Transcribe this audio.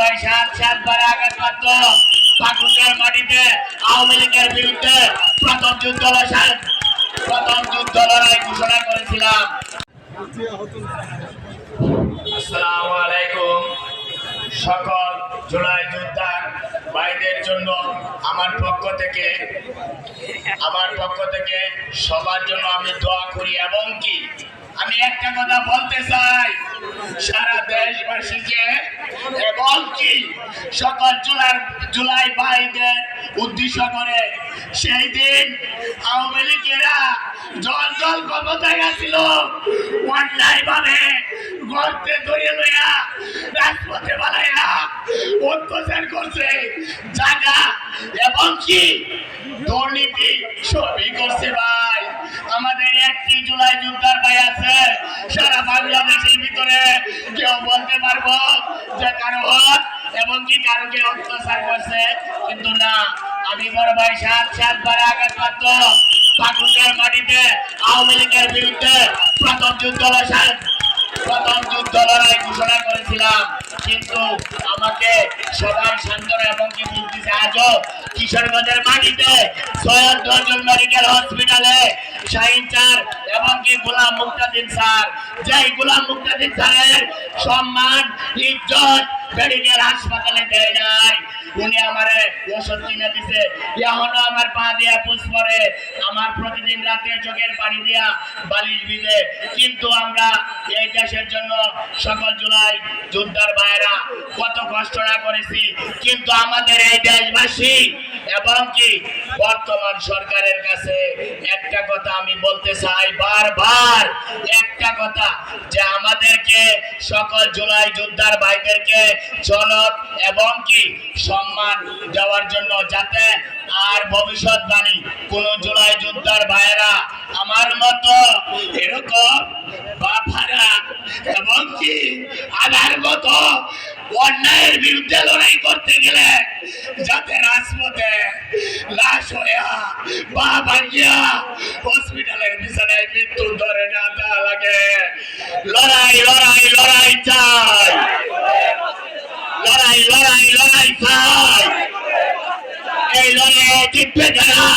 ভাই সাতবার আঘাতপ্রাপ্ত পাকুন্ডার মাটিতে আওয়ামী লীগের বিরুদ্ধে প্রথম যুদ্ধ লড়াই ঘোষণা করেছিলাম। আসসালামু আলাইকুম। সকল জুলাই যোদ্ধার ভাইদের জন্য আমার পক্ষ থেকে সবার জন্য আমি দোয়া করি এবং কি আমি একটা কথা বলতে চাই সারা দেশবাসীকে এবং কি সকল জুলাই ভাইদের উদ্দেশ্য করে, সেই দিন আওয়ামী লীগেরা জল ক্ষমতায় গেছিল অন্যায় ভাবে গর্তে ধরিয়ে লইয়া রাজপথে বানাইয়া অত্যাচার করছে জায়গা এবং কি দুর্নীতি সবই করছে। ভাই আমাদের একটি জুলাই যোদ্ধার ভাই আছে সারা বাংলাদেশের ভিতরে, কেউ বলতে পারবো যে কারো হক এবং কি কারো কে অত্যাচার করছে, কিন্তু না, আমি বড় ভাই সাতবার আঘাতপ্রাপ্ত পাকুন্ডার মাটিতে আওয়ামী লীগের বিরুদ্ধে প্রথম যুদ্ধ লড়াই ঘোষণা করেছিলাম। কিন্তু আমাকে সবাই সান্ত্বনা এবং কি বলতেছে আজও কিশোরগঞ্জের মাটিতে সৈয়দ নজরুল মেডিকেল হসপিটালে শাহিন স্যার এবং কি গোলাম মুক্তাদিন স্যার, যেই গোলাম মুক্তাদিন স্যারের সম্মান ইজ্জত মেডিকেল হাসপাতালে দেয় নাই, উনি আমারে ওষুধ কিনে দিছে, এখনো আমার পা দিয়া পুষ পরে, আমার প্রতিদিন রাতে চোখের পানি দিয়া বালিশ ভিজে। কিন্তু আমরা এই দেশের জন্য সকল জুলাই যোদ্ধার ভাইয়েরা কত কষ্ট না করেছি, কিন্তু আমাদের এই দেশবাসী এবং কি বর্তমান সরকারের কাছে একটা কথা আমি বলতে চাই বারবার, একটা কথা, যে আমাদেরকে সকল জুলাই যোদ্ধার ভাইদেরকে জনক এবং কি সম্মান দেওয়ার জন্য, যাতে আর ভবিষ্যৎবাণী কোন জুলাই যোদ্ধার ভাইয়েরা আমার মতো এরকম বাফারা এবং কি আধার মতো অন্যায়ের বিরুদ্ধে লড়াই করতে গেলে যাতে রাজপথে লাশ হইয়া বা ভাঙ্গিয়া হসপিটালের বিছানায় মৃত্যু ধরে না দেওয়া লাগে। লড়াই চাই, লড়াই চাই। এই লড়াইয়ে জিতবে গেলা,